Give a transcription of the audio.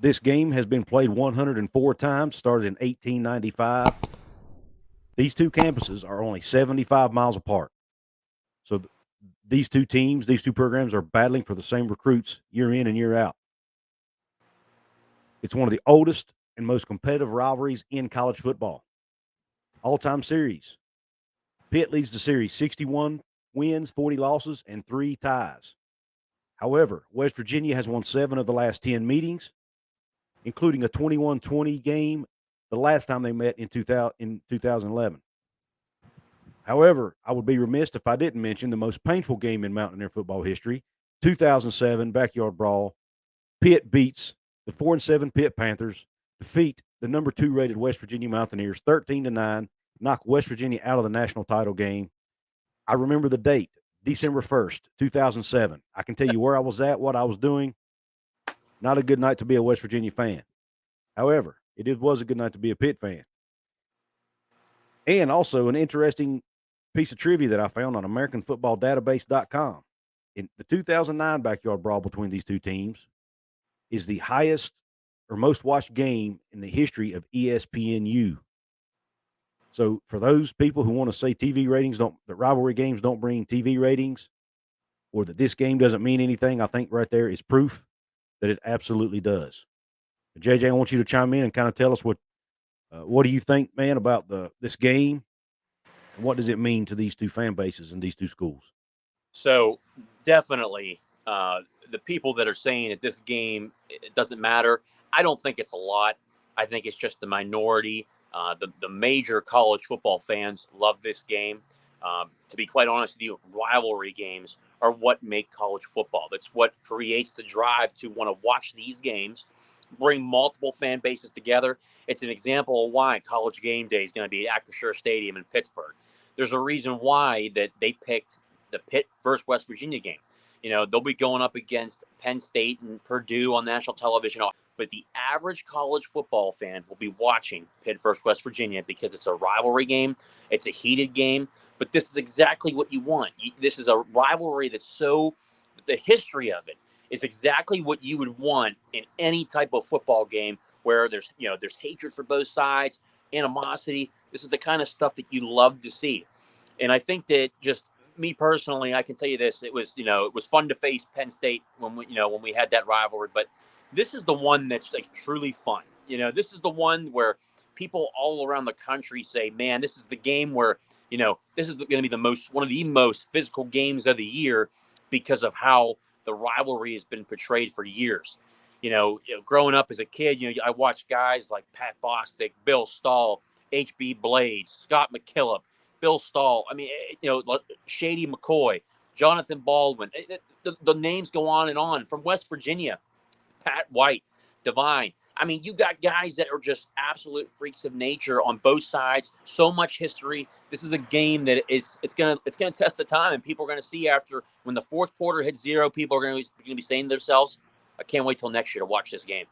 This game has been played 104 times, started in 1895. These two campuses are only 75 miles apart. So these two teams, these two programs are battling for the same recruits year in and year out. It's one of the oldest and most competitive rivalries in college football. All-time series. Pitt leads the series 61 wins, 40 losses, and 3 ties. However, West Virginia has won 7 of the last 10 meetings, including a 21-20 game the last time they met in 2011. However, I would be remiss if I didn't mention the most painful game in Mountaineer football history, 2007 Backyard Brawl. Pitt beats the 4-7 Pitt Panthers, defeat the number 2 rated West Virginia Mountaineers 13-9, knock West Virginia out of the national title game. I remember the date, December 1st, 2007. I can tell you where I was at, what I was doing. Not a good night to be a West Virginia fan. However, it was a good night to be a Pitt fan. And also an interesting piece of trivia that I found on AmericanFootballDatabase.com. In the 2009 Backyard Brawl between these two teams is the highest or most watched game in the history of ESPNU. So for those people who want to say TV ratings that rivalry games don't bring TV ratings, or that this game doesn't mean anything, I think right there is proof that it absolutely does. JJ, I want you to chime in and kind of tell us what do you think, man, about this game, and what does it mean to these two fan bases and these two schools? So definitely, the people that are saying that this game it doesn't matter, I don't think it's a lot. I think it's just the minority. The major college football fans love this game. To be quite honest with you, rivalry games are what make college football. That's what creates the drive to want to watch these games, bring multiple fan bases together. It's an example of why College Game Day is going to be at Acrisure Stadium in Pittsburgh. There's a reason why that they picked the Pitt versus West Virginia game. You know, they'll be going up against Penn State and Purdue on national television. But the average college football fan will be watching Pitt versus West Virginia because it's a rivalry game. It's a heated game. But this is exactly what you want. This is a rivalry that's the history of it is exactly what you would want in any type of football game where there's hatred for both sides, animosity. This is the kind of stuff that you love to see. And I think that just me personally, I can tell you this: it was fun to face Penn State when we had that rivalry. But this is the one that's like truly fun. This is the one where people all around the country say, "Man, this is the game where this is going to be one of the most physical games of the year because of how the rivalry has been portrayed for years." Growing up as a kid, I watched guys like Pat Bostic, Bill Stahl, H.B. Blades, Scott McKillop, Bill Stahl. I mean, Shady McCoy, Jonathan Baldwin. The names go on and on. From West Virginia, Pat White, Divine. I mean, you got guys that are just absolute freaks of nature on both sides. So much history. This is a game that it's gonna test the time, and people are gonna see when the fourth quarter hits 0. People are gonna be saying to themselves, "I can't wait till next year to watch this game."